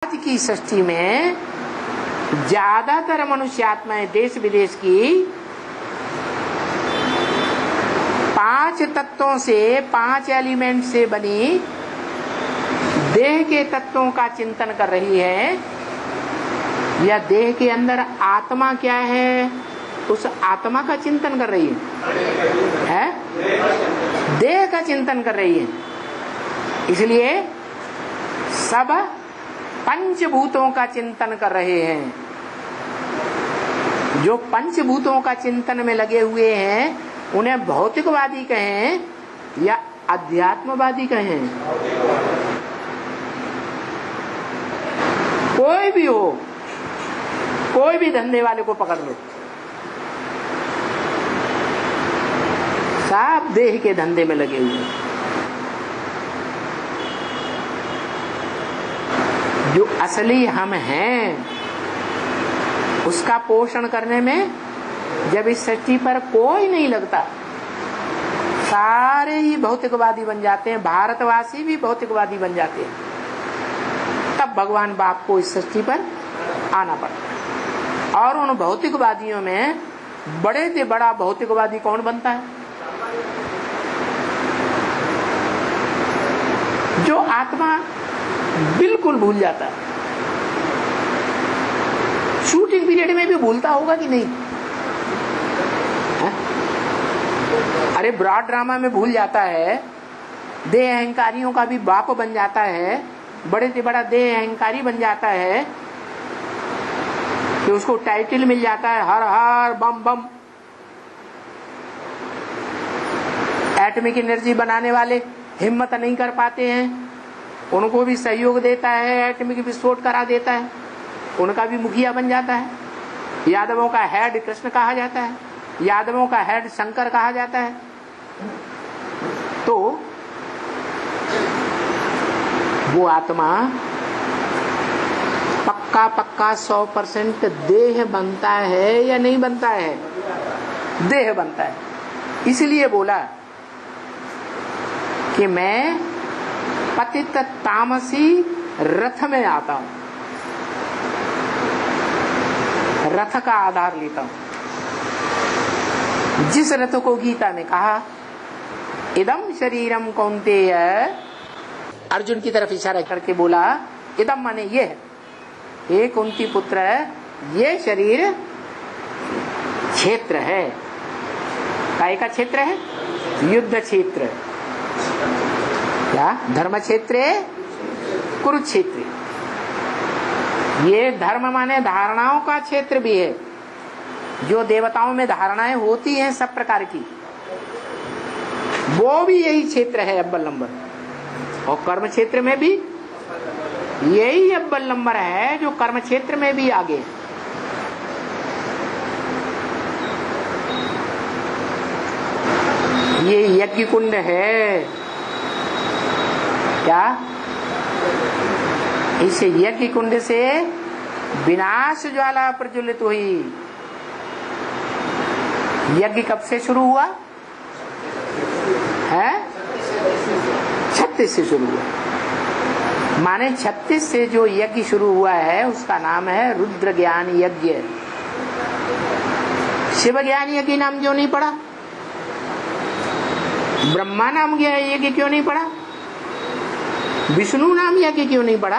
आज की सृष्टि में ज्यादातर मनुष्य आत्माएं देश विदेश की 5 तत्वों से 5 एलिमेंट से बनी देह के तत्वों का चिंतन कर रही है, या देह के अंदर आत्मा क्या है उस आत्मा का चिंतन कर रही है? देह का चिंतन कर रही है। इसलिए सब पंचभूतों का चिंतन कर रहे हैं। जो पंचभूतों का चिंतन में लगे हुए हैं उन्हें भौतिकवादी कहें या अध्यात्मवादी कहें, कोई भी हो, कोई भी धंधे वाले को पकड़ लो, सब देह के धंधे में लगे हुए हैं। जो असली हम हैं उसका पोषण करने में जब इस सृष्टि पर कोई नहीं लगता, सारे ही भौतिकवादी बन जाते हैं, भारतवासी भी भौतिकवादी बन जाते हैं, तब भगवान बाप को इस सृष्टि पर आना पड़ता है। और उन भौतिकवादियों में बड़े से बड़ा भौतिकवादी कौन बनता है? जो आत्मा बिल्कुल भूल जाता है। शूटिंग पीरियड में भी भूलता होगा कि नहीं? है? अरे ब्रॉड ड्रामा में भूल जाता है, देह अहंकारियों का भी बाप बन जाता है, बड़े से बड़ा देह अहंकारी बन जाता है कि उसको टाइटल मिल जाता है हर हर बम बम। एटॉमिक एनर्जी बनाने वाले हिम्मत नहीं कर पाते हैं, उनको भी सहयोग देता है, एटॉमिक विस्फोट करा देता है, उनका भी मुखिया बन जाता है। यादवों का हेड कृष्ण कहा जाता है, यादवों का हेड शंकर कहा जाता है। तो वो आत्मा पक्का 100% देह बनता है या नहीं बनता है? देह बनता है। इसलिए बोला कि मैं पतित तामसी रथ में आता हूं, रथ का आधार लेता हूं। जिस रथ को गीता में कहा इदम शरीरम कौन्तेय, अर्जुन की तरफ इशारा करके बोला इदम माने ये है, हे कुंती पुत्र, ये शरीर क्षेत्र है। काय का क्षेत्र है? युद्ध क्षेत्र। क्या? धर्म क्षेत्र, कुरुक्षेत्र। ये धर्म माने धारणाओं का क्षेत्र भी है। जो देवताओं में धारणाएं होती हैं सब प्रकार की, वो भी यही क्षेत्र है अव्वल नंबर। और कर्म क्षेत्र में भी यही अव्वल नंबर है, जो कर्म क्षेत्र में भी आगे। ये यज्ञ कुंड है। क्या? इस यज्ञ कुंड से विनाश ज्वाला प्रज्वलित हुई। यज्ञ कब से शुरू हुआ है? 36 से शुरू हुआ। माने 36 से जो यज्ञ शुरू हुआ है उसका नाम है रुद्र ज्ञान यज्ञ। शिव ज्ञान यज्ञ नाम क्यों नहीं पड़ा? ब्रह्मा नाम यज्ञ क्यों नहीं पड़ा? विष्णु नाम यज्ञ क्यों नहीं पड़ा?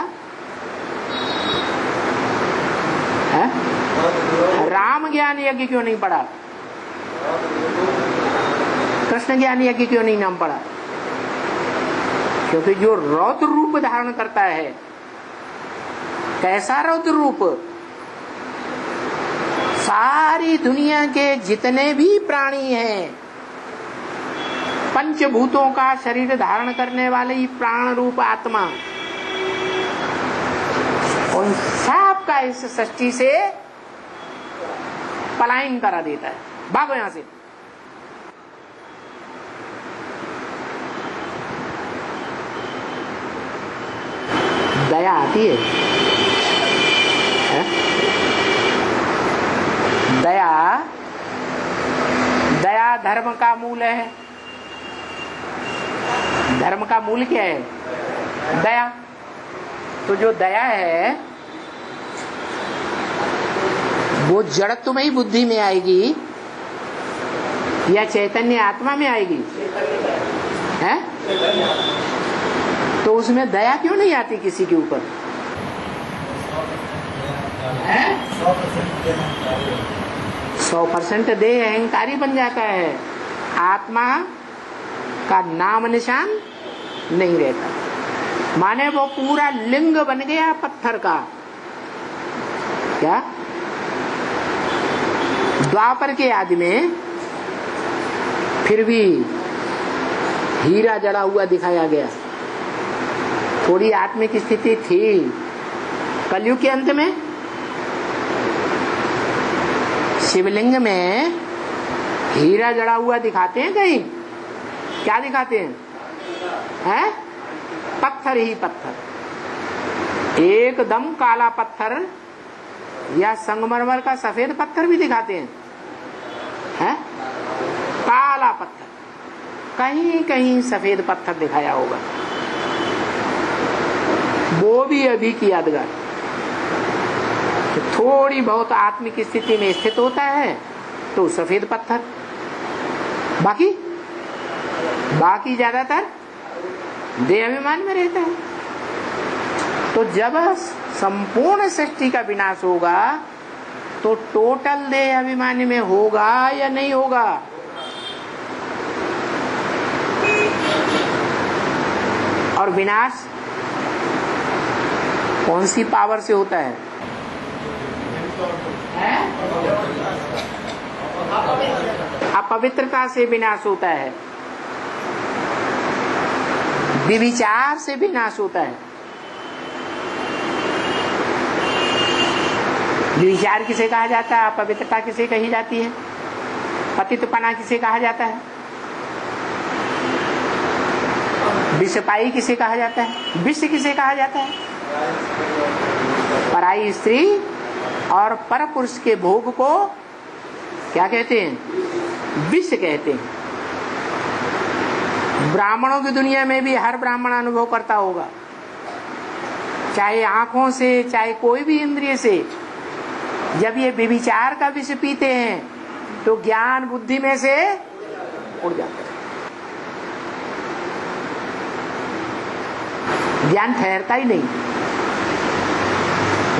है? राम ज्ञान यज्ञ क्यों नहीं पड़ा? कृष्ण ज्ञान यज्ञ क्यों नहीं नाम पड़ा? क्योंकि जो रौद्र रूप धारण करता है, कैसा रौद्र रूप? सारी दुनिया के जितने भी प्राणी हैं, पंचभूतों का शरीर धारण करने वाले ही प्राण रूप आत्मा, उन सब का इस सृष्टि से पलायन करा देता है। भागो यहां से। दया आती है? दया, दया धर्म का मूल है। धर्म का मूल क्या है? दया। तो जो दया है वो जड़त्वमयी बुद्धि में आएगी या चैतन्य आत्मा में आएगी? है? तो उसमें दया क्यों नहीं आती किसी के ऊपर? 100% देह अहंकारी बन जाता है, आत्मा का नाम निशान नहीं रहता। माने वो पूरा लिंग बन गया पत्थर का। क्या? द्वापर के आदि में फिर भी हीरा जड़ा हुआ दिखाया गया, थोड़ी आत्मिक स्थिति थी। कलयुग के अंत में शिवलिंग में हीरा जड़ा हुआ दिखाते हैं कहीं? क्या दिखाते हैं? हैं? पत्थर ही पत्थर, एकदम काला पत्थर या संगमरमर का सफेद पत्थर भी दिखाते हैं। हैं? काला पत्थर, कहीं कहीं सफेद पत्थर दिखाया होगा, वो भी अभी की यादगार। तो थोड़ी बहुत आत्मिक स्थिति में स्थित होता है तो सफेद पत्थर, बाकी ज्यादातर देह अभिमान में रहता है। तो जब संपूर्ण सृष्टि का विनाश होगा तो टोटल देह अभिमान में होगा या नहीं होगा? और विनाश कौन सी पावर से होता है? अपवित्रता से विनाश होता है, विविचार से विनाश होता है। विविचार किसे कहा जाता है? अपवित्रता किसे कही जाती है? पतितपना किसे कहा जाता है? विषपाई किसे कहा जाता है? विष किसे कहा जाता है? पराई स्त्री और पर पुरुष के भोग को क्या कहते हैं? विष कहते हैं। ब्राह्मणों की दुनिया में भी हर ब्राह्मण अनुभव करता होगा, चाहे आंखों से चाहे कोई भी इंद्रिय से। जब ये विविचार का विष पीते हैं तो ज्ञान बुद्धि में से उड़ जाता है, ज्ञान ठहरता ही नहीं,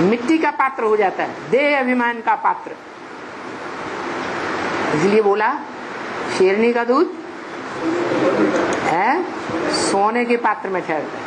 मिट्टी का पात्र हो जाता है, देह अभिमान का पात्र। इसलिए बोला शेरनी का दूध है सोने के पात्र में ठहरता है।